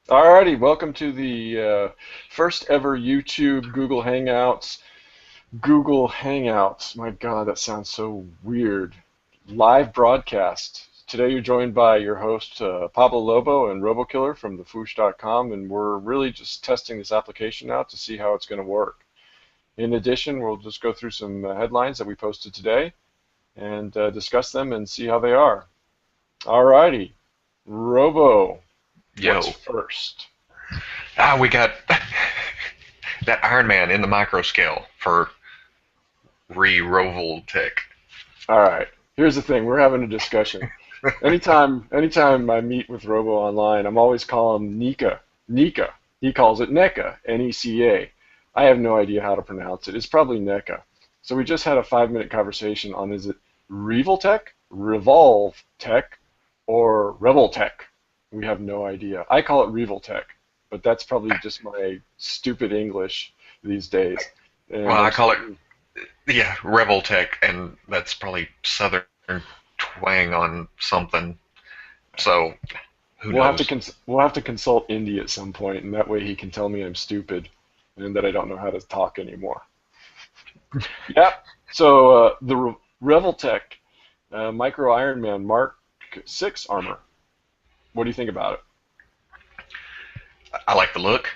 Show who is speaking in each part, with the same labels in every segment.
Speaker 1: Alrighty, welcome to the first ever YouTube Google Hangouts. My God, that sounds so weird. Live broadcast. Today you're joined by your host Pablo Lobo and RoboKiller from thefwoosh.com, and we're really just testing this application out to see how it's going to work. In addition, we'll just go through some headlines that we posted today and discuss them and see how they are. Alrighty, Robo, what's
Speaker 2: Yo,
Speaker 1: first?
Speaker 2: we got that Iron Man in the micro scale for re-roval tech.
Speaker 1: All right. Here's the thing. We're having a discussion. Anytime I meet with Robo online, I'm always calling him Nika. Nika. He calls it NECA, N-E-C-A. I have no idea how to pronounce it. It's probably NECA. So we just had a 5-minute conversation on is it Revoltech, Revolve Tech, or Revoltech? We have no idea. I call it Revoltech, but that's probably just my stupid English these days.
Speaker 2: Well,
Speaker 1: And
Speaker 2: I
Speaker 1: I'm
Speaker 2: call it,
Speaker 1: starting.
Speaker 2: yeah, Revel Tech, and that's probably Southern twang on something. So who knows?
Speaker 1: We'll have to consult Indy at some point, and that way he can tell me I'm stupid and that I don't know how to talk anymore. Yep. So the Revoltech Micro Iron Man Mark 6 armor. What do you think about it?
Speaker 2: I like the look.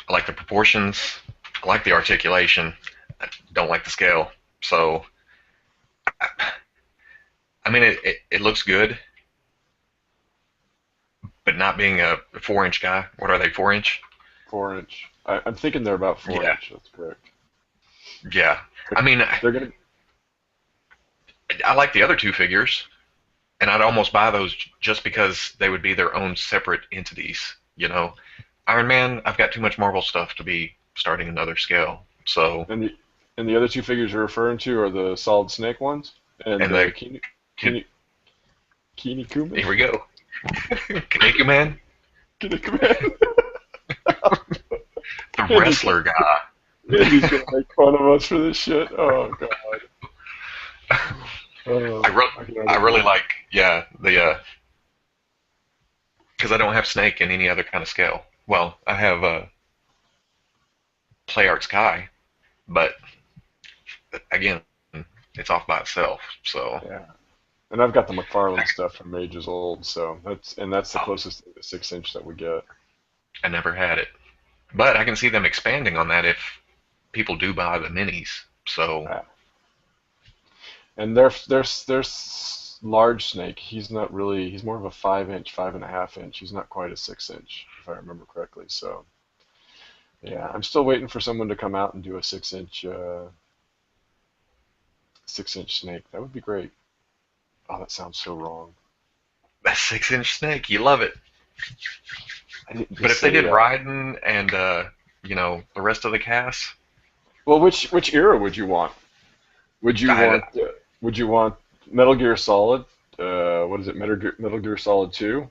Speaker 2: I like the proportions. I like the articulation. I don't like the scale. So, I mean, it looks good, but not being a 4-inch guy. What are they, 4-inch?
Speaker 1: 4 inch. I'm thinking they're about four
Speaker 2: Yeah,
Speaker 1: inch. That's correct.
Speaker 2: yeah.
Speaker 1: They're,
Speaker 2: I mean,
Speaker 1: they're gonna.
Speaker 2: I like the other two figures, and I'd almost buy those just because they would be their own separate entities. Iron Man, I've got too much Marvel stuff to be starting another scale. So,
Speaker 1: And the other two figures you're referring to are the Solid Snake ones and
Speaker 2: and the
Speaker 1: Kini Kuman.
Speaker 2: here we go, Kaneko Man,
Speaker 1: Kinnikuman.
Speaker 2: the
Speaker 1: Andy's
Speaker 2: wrestler guy.
Speaker 1: Andy's gonna make fun of us for this shit. Oh God.
Speaker 2: I
Speaker 1: Oh,
Speaker 2: really,
Speaker 1: I can
Speaker 2: I
Speaker 1: already
Speaker 2: really
Speaker 1: feel it.
Speaker 2: like, yeah, the because I don't have Snake in any other kind of scale. Well, I have Play Arts Kai, but again, it's off by itself. So,
Speaker 1: Yeah. And I've got the McFarlane stuff from ages old, so that's the
Speaker 2: oh,
Speaker 1: closest thing to 6 inch that we get.
Speaker 2: I never had it. But I can see them expanding on that if people do buy the minis. So,
Speaker 1: Ah. And there's large snake. He's not really. He's more of a 5 inch, 5.5 inch. He's not quite a 6 inch, if I remember correctly. So yeah, I'm still waiting for someone to come out and do a 6 inch 6 inch snake. That would be great. Oh, that sounds so wrong.
Speaker 2: that 6-inch Snake, you love it.
Speaker 1: I didn't
Speaker 2: But
Speaker 1: just
Speaker 2: if they
Speaker 1: say
Speaker 2: did
Speaker 1: that.
Speaker 2: Raiden and the rest of the cast,
Speaker 1: Well, which era would you want? Would you
Speaker 2: I,
Speaker 1: want would you want Metal Gear Solid? What is it? Metal Gear Solid 2.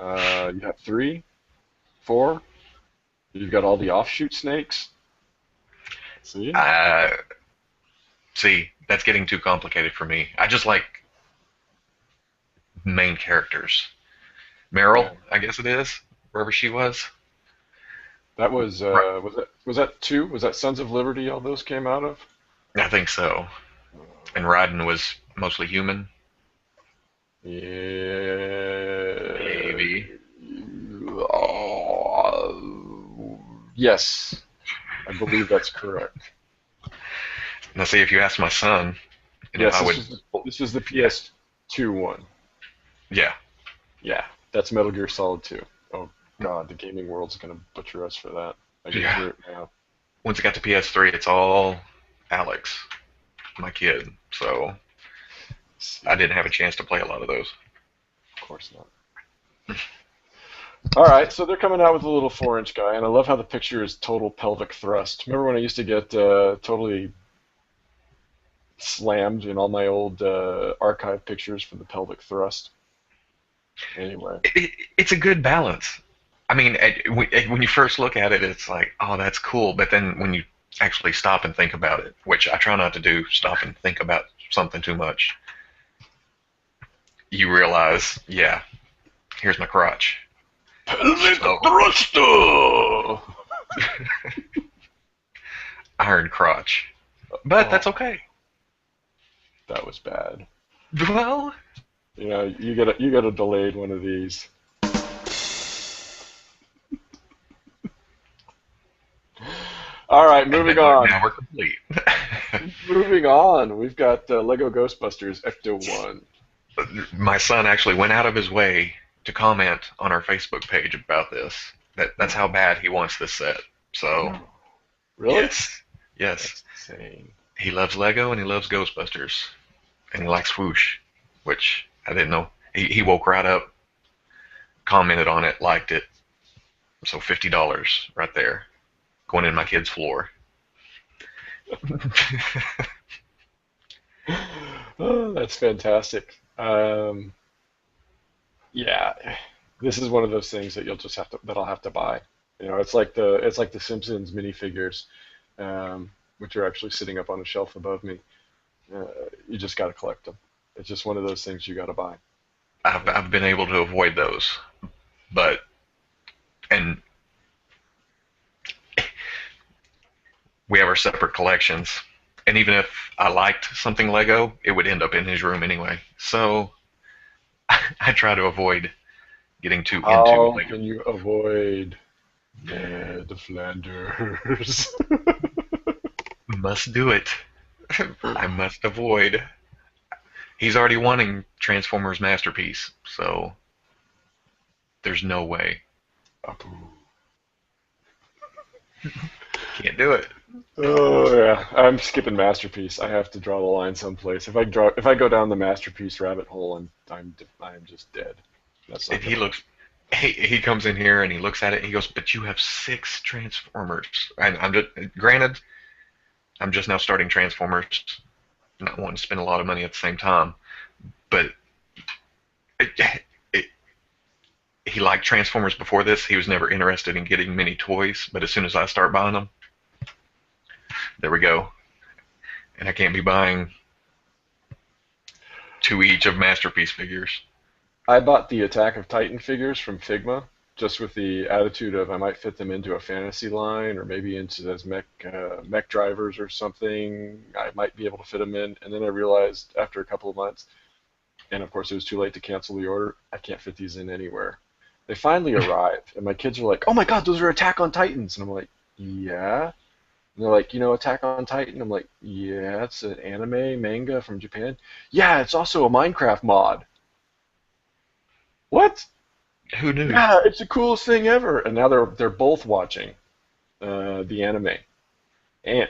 Speaker 1: You have 3, 4. You've got all the offshoot snakes. See?
Speaker 2: I see that's getting too complicated for me. I just like main characters. Meryl,
Speaker 1: Yeah.
Speaker 2: I guess it is, wherever she was.
Speaker 1: That
Speaker 2: Right.
Speaker 1: was that 2? Was that Sons of Liberty? All those came out of?
Speaker 2: I think so. And Raiden was mostly human,
Speaker 1: Yeah.
Speaker 2: maybe.
Speaker 1: Yes, I believe that's correct.
Speaker 2: Now, see, if you asked my son, and if
Speaker 1: Yes,
Speaker 2: I would,
Speaker 1: this is the
Speaker 2: yeah,
Speaker 1: PS2 one.
Speaker 2: yeah,
Speaker 1: Yeah, that's Metal Gear Solid 2. Oh God, the gaming world's gonna butcher us for that. I can
Speaker 2: yeah.
Speaker 1: hear it now.
Speaker 2: Once it got to PS3, it's all Alex, my kid. So
Speaker 1: Let's
Speaker 2: I
Speaker 1: see,
Speaker 2: didn't have a chance to play a lot of those.
Speaker 1: of course not. All right, so they're coming out with a little 4 inch guy, and I love how the picture is total pelvic thrust. Remember when I used to get totally slammed in all my old archive pictures for the pelvic thrust? Anyway,
Speaker 2: It's a good balance. I mean, when you first look at it, it's like, oh, that's cool. But then when you actually stop and think about it, which I try not to do, stop and think about something too much, you realize, yeah, here's my crotch.
Speaker 1: Pelvic
Speaker 2: So
Speaker 1: thruster!
Speaker 2: iron crotch, but that's
Speaker 1: Oh,
Speaker 2: okay.
Speaker 1: that was bad.
Speaker 2: Well,
Speaker 1: You get a delayed one of these. All right,
Speaker 2: and
Speaker 1: moving
Speaker 2: now
Speaker 1: on.
Speaker 2: we're complete.
Speaker 1: Moving on. We've got Lego Ghostbusters Ecto One.
Speaker 2: My son actually went out of his way to comment on our Facebook page about this. That's how bad he wants this set. So
Speaker 1: No. Really?
Speaker 2: yes, yes,
Speaker 1: That's insane.
Speaker 2: he loves Lego and he loves Ghostbusters and he likes Fwoosh, which I didn't know. He woke right up, commented on it, liked it. So $50 right there, going in my kid's floor.
Speaker 1: Oh, that's fantastic. Yeah, this is one of those things that I'll have to buy. It's like the Simpsons minifigures, which are actually sitting up on a shelf above me. Uh, you just got to collect them. It's just one of those things you got to buy.
Speaker 2: I've been able to avoid those, but and we have our separate collections. And even if I liked something Lego, it would end up in his room anyway. So I try to avoid getting too into
Speaker 1: How
Speaker 2: Lego.
Speaker 1: can you avoid Ned Flanders?
Speaker 2: Must do it. I must avoid. He's already wanting Transformers Masterpiece, so there's no way.
Speaker 1: Apu.
Speaker 2: Can't do it.
Speaker 1: Oh yeah, I'm skipping masterpiece. I have to draw the line someplace. If I go down the masterpiece rabbit hole, I'm just dead. That's not
Speaker 2: If he
Speaker 1: gonna work.
Speaker 2: looks, he comes in here and he looks at it and he goes, "But you have six Transformers." And I'm just granted, I'm just now starting Transformers, not wanting to spend a lot of money at the same time. But it, it, he liked Transformers before this. He was never interested in getting many toys. But as soon as I start buying them, there we go. And I can't be buying two each of Masterpiece figures.
Speaker 1: I bought the Attack of Titan figures from Figma, just with the attitude of I might fit them into a fantasy line or maybe into those mech drivers or something. I might be able to fit them in, and then I realized after a couple of months, and of course it was too late to cancel the order. I can't fit these in anywhere. They finally arrived, and my kids are like, "Oh my God, those are Attack on Titans!" And I'm like, "Yeah." And they're like, Attack on Titan? I'm like, yeah, it's an anime manga from Japan. Yeah, it's also a Minecraft mod. What?
Speaker 2: Who knew?
Speaker 1: Yeah, it's the coolest thing ever. And now they're both watching the anime. And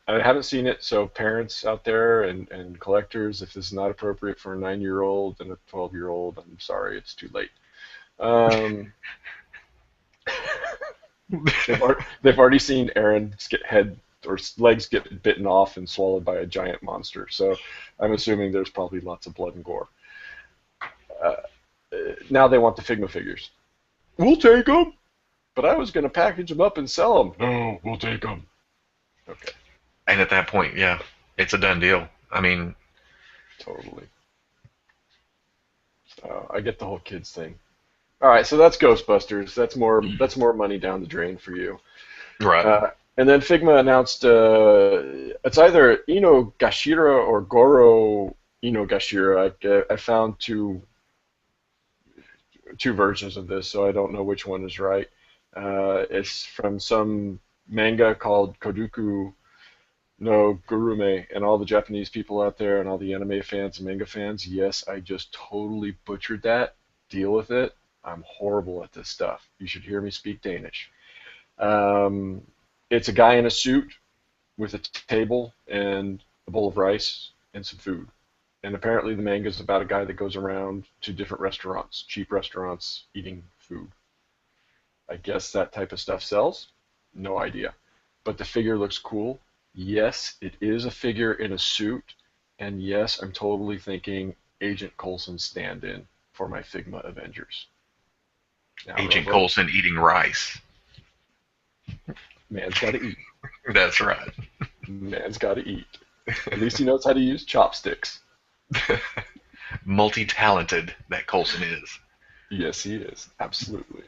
Speaker 1: I haven't seen it, so parents out there and collectors, if this is not appropriate for a 9-year-old and a 12-year-old, I'm sorry, it's too late. Um, they've already seen Aaron's get head or legs get bitten off and swallowed by a giant monster. So I'm assuming there's probably lots of blood and gore. Uh, Now they want the Figma figures. We'll take them, but I was going to package them up and sell them. No, we'll take them. Okay,
Speaker 2: And at that point, yeah, it's a done deal. I mean,
Speaker 1: totally. I get the whole kids thing. All right, so that's Ghostbusters. That's more money down the drain for you.
Speaker 2: right.
Speaker 1: And then Figma announced it's either Inogashira or Goro Inogashira. I found two versions of this, so I don't know which one is right. It's from some manga called Kodoku no Gurume, and all the Japanese people out there and all the anime fans and manga fans. Yes, I just totally butchered that. Deal with it. I'm horrible at this stuff. You should hear me speak Danish. Um, it's a guy in a suit with a table and a bowl of rice and some food. And apparently the manga is about a guy that goes around to different restaurants, cheap restaurants, eating food. I guess that type of stuff sells. No idea. But the figure looks cool. Yes, it is a figure in a suit. And yes, I'm totally thinking Agent Coulson stand-in for my Figma Avengers. Now,
Speaker 2: Agent
Speaker 1: Robo,
Speaker 2: Coulson eating rice.
Speaker 1: man's got to eat.
Speaker 2: That's right.
Speaker 1: Man's got to eat. At least he knows how to use chopsticks.
Speaker 2: Multi-talented that Coulson is.
Speaker 1: Yes, he is. Absolutely.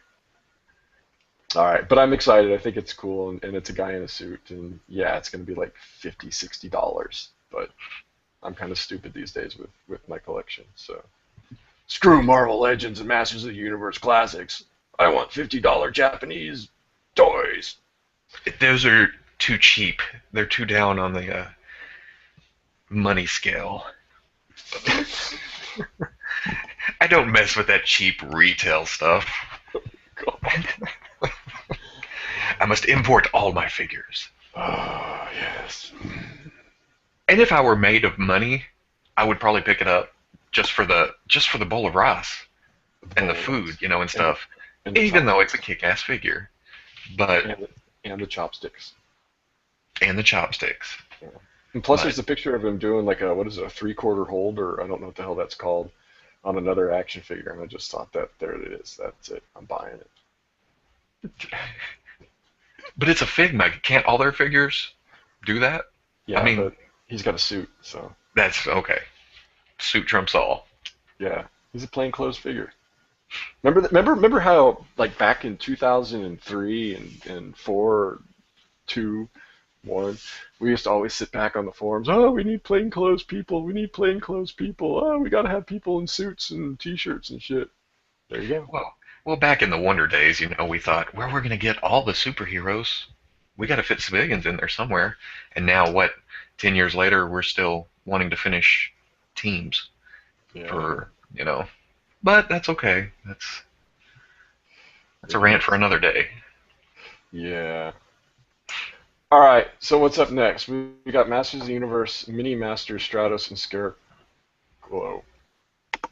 Speaker 1: All right, but I'm excited. I think it's cool, and it's a guy in a suit, and yeah, it's going to be like $50, $60. But I'm kind of stupid these days with my collection, so screw Marvel Legends and Masters of the Universe classics. I want $50 Japanese toys.
Speaker 2: Those are too cheap. They're too down on the money scale. I don't mess with that cheap retail stuff. I must import all my figures.
Speaker 1: Oh yes.
Speaker 2: And if I were made of money, I would probably pick it up just for the bowl of rice and the food, you know, and
Speaker 1: and
Speaker 2: stuff.
Speaker 1: and the
Speaker 2: Even though it's a
Speaker 1: chopsticks
Speaker 2: kick-ass figure, but
Speaker 1: and the chopsticks.
Speaker 2: and the chopsticks.
Speaker 1: Yeah. And plus,
Speaker 2: But
Speaker 1: there's a picture of him doing like a what is it, a three-quarter hold, or I don't know what the hell that's called, on another action figure, and I just thought that there it is. That's it. I'm buying it.
Speaker 2: but it's a Figma. Can't all their figures do that? I
Speaker 1: Yeah,
Speaker 2: mean,
Speaker 1: but he's got a suit, so
Speaker 2: that's okay. Suit trumps all.
Speaker 1: yeah, he's a plainclothes figure. Remember how like back in 2003 and four, two, one, we used to always sit back on the forums. Oh, we need plainclothes people. We need plainclothes people. Oh, we got to have people in suits and t-shirts and shit. There you go.
Speaker 2: Well, back in the Wonder days, you know, we thought, where we're going to get all the superheroes? We got to fit civilians in there somewhere. And now, what? 10 years later, we're still wanting to finish teams
Speaker 1: Yeah.
Speaker 2: for, you know. But that's okay. That's a
Speaker 1: It
Speaker 2: rant for
Speaker 1: is.
Speaker 2: another day.
Speaker 1: Yeah. All right. So what's up next? We got Masters of the Universe, Mini Masters, Stratos, and Scarecrow.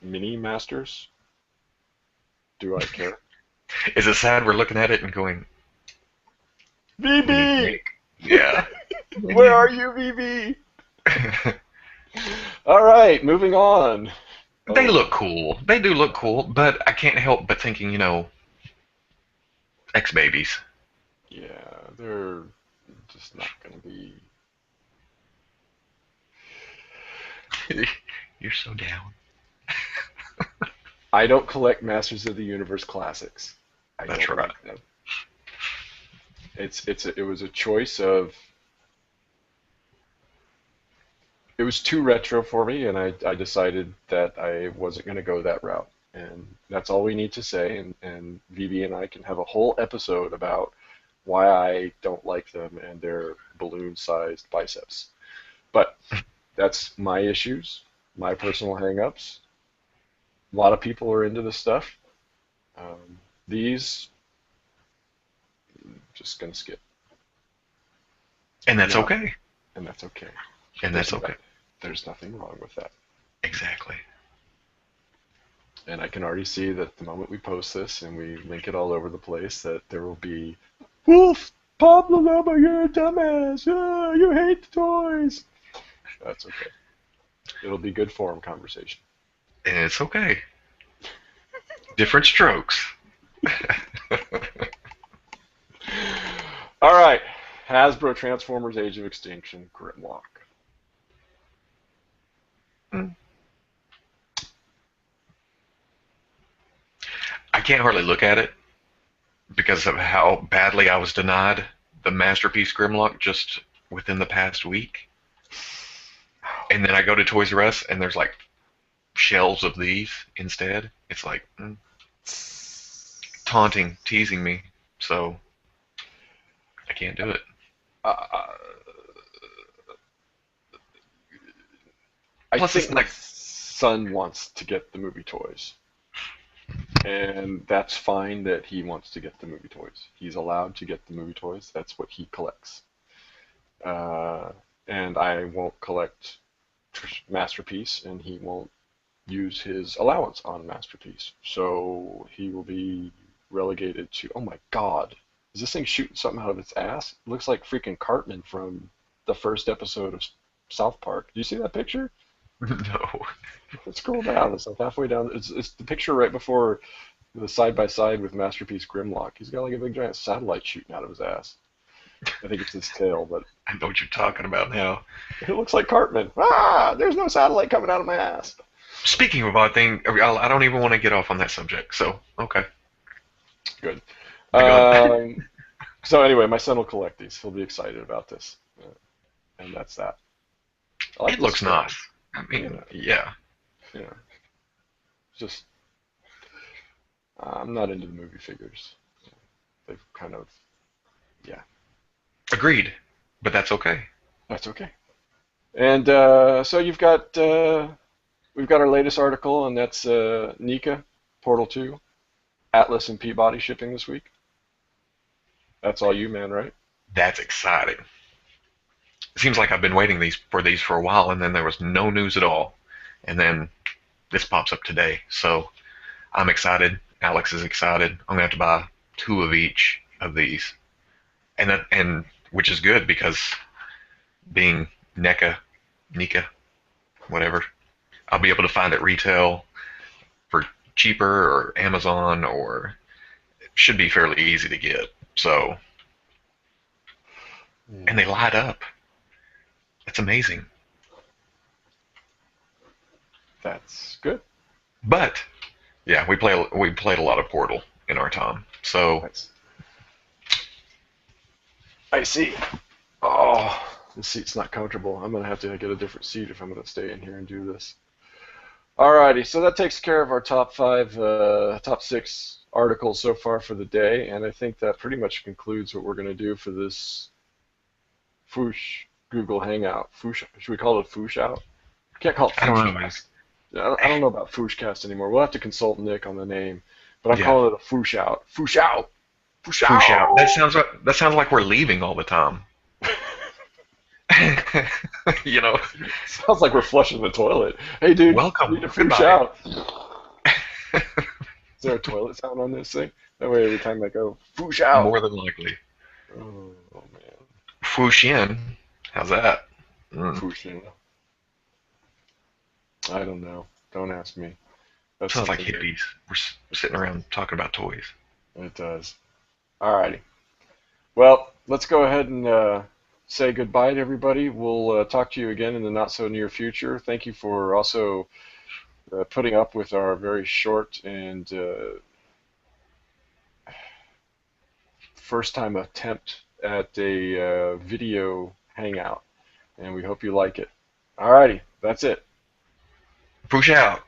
Speaker 1: Mini Masters? Do I care?
Speaker 2: Is it sad we're looking at it and going, we need
Speaker 1: VB!
Speaker 2: Nick? Yeah.
Speaker 1: Where are you, VB? All right, moving on.
Speaker 2: They
Speaker 1: Oh,
Speaker 2: look cool. They do look cool, but I can't help but thinking, you know, X babies.
Speaker 1: yeah, they're just not going to be.
Speaker 2: You're so down.
Speaker 1: I don't collect Masters of the Universe classics. I
Speaker 2: That's
Speaker 1: don't
Speaker 2: right.
Speaker 1: like them. It was a choice of it was too retro for me, and I decided that I wasn't going to go that route. And that's all we need to say. And VB and I can have a whole episode about why I don't like them and their balloon-sized biceps. But that's my issues, my personal hang-ups. A lot of people are into this stuff. These, just gonna skip.
Speaker 2: And that's
Speaker 1: Not,
Speaker 2: okay.
Speaker 1: and that's okay.
Speaker 2: And
Speaker 1: There's
Speaker 2: that's
Speaker 1: no,
Speaker 2: okay.
Speaker 1: there's nothing wrong with that.
Speaker 2: Exactly.
Speaker 1: And I can already see that the moment we post this and we link it all over the place, that there will be, Wolf, Pablo Lama, you're a dumbass. Oh, you hate the toys. That's okay. It'll be good forum conversation.
Speaker 2: And it's okay. Different strokes.
Speaker 1: All right. Hasbro Transformers Age of Extinction Grimlock.
Speaker 2: I can't hardly look at it because of how badly I was denied the Masterpiece Grimlock just within the past week. And then I go to Toys R Us and there's like shelves of these instead. It's like taunting, teasing me. So I can't do it.
Speaker 1: Uh, I
Speaker 2: Plus, it's
Speaker 1: think my
Speaker 2: like,
Speaker 1: son wants to get the movie toys. And that's fine that he wants to get the movie toys. He's allowed to get the movie toys. That's what he collects. Uh, and I won't collect Masterpiece, and he won't use his allowance on Masterpiece. So he will be relegated to, oh my God, is this thing shooting something out of its ass? It looks like freaking Cartman from the first episode of South Park. Do you see that picture?
Speaker 2: no.
Speaker 1: Scroll down. It's like halfway down. It's the picture right before the side by side with Masterpiece Grimlock. He's got like a big giant satellite shooting out of his ass. I think it's his tail, but
Speaker 2: I know what you're talking about now.
Speaker 1: it looks like Cartman. Ah, there's no satellite coming out of my ass.
Speaker 2: Speaking of odd thing, I don't even want to get off on that subject. So, okay.
Speaker 1: Good.
Speaker 2: But go ahead.
Speaker 1: Um, so anyway, my son will collect these. He'll be excited about this, and that's that. I like
Speaker 2: It
Speaker 1: this
Speaker 2: looks
Speaker 1: film.
Speaker 2: nice. I
Speaker 1: You
Speaker 2: mean,
Speaker 1: know,
Speaker 2: yeah,
Speaker 1: you know, just I'm not into the movie figures. They've kind of, yeah,
Speaker 2: agreed. But that's okay.
Speaker 1: that's okay. And so we've got our latest article, and that's Nika Portal 2, Atlas and Peabody shipping this week. That's all you, man, right?
Speaker 2: That's exciting. It seems like I've been waiting these for a while, and then there was no news at all, and then this pops up today. So I'm excited. Alex is excited. I'm gonna have to buy two of each of these, and which is good because being Nika, whatever, I'll be able to find it retail for cheaper or Amazon or it should be fairly easy to get. So, and they
Speaker 1: Yeah,
Speaker 2: light up. It's amazing.
Speaker 1: that's good.
Speaker 2: But yeah, we played a lot of Portal in our time. So
Speaker 1: That's I see. Oh, this seat's not comfortable. I'm gonna have to get a different seat if I'm gonna stay in here and do this. Alrighty, so that takes care of our top six articles so far for the day, and I think that pretty much concludes what we're gonna do for this Fwoosh Google Hangout. Fwoosh, should we call it Fwoosh Out? We can't call it
Speaker 2: I don't know, man.
Speaker 1: Fwooshcast. I don't know about Fwooshcast anymore. We'll have to consult Nick on the name, but I'm
Speaker 2: Yeah,
Speaker 1: calling it a Fwoosh Out. Fwoosh Out. Fwoosh
Speaker 2: Fwoosh out.
Speaker 1: Out.
Speaker 2: That sounds like we're leaving all the time. you know,
Speaker 1: Sounds like we're flushing the toilet. Hey, dude, need
Speaker 2: welcome,
Speaker 1: to Fwoosh
Speaker 2: goodbye.
Speaker 1: out. Is there a toilet sound on this thing? That way, every time I go, Fwoosh out.
Speaker 2: More than likely.
Speaker 1: Oh man,
Speaker 2: Fwoosh in. How's that? Mm.
Speaker 1: Fwoosh in. I don't know. Don't ask me. That's
Speaker 2: Sounds like
Speaker 1: something
Speaker 2: hippies. We're sitting around talking about toys.
Speaker 1: it does. Alrighty. Well, let's go ahead and say goodbye to everybody. We'll talk to you again in the not so near future. Thank you for also putting up with our very short and first time attempt at a video hangout. And we hope you like it. Alrighty, that's it.
Speaker 2: Fwoosh out.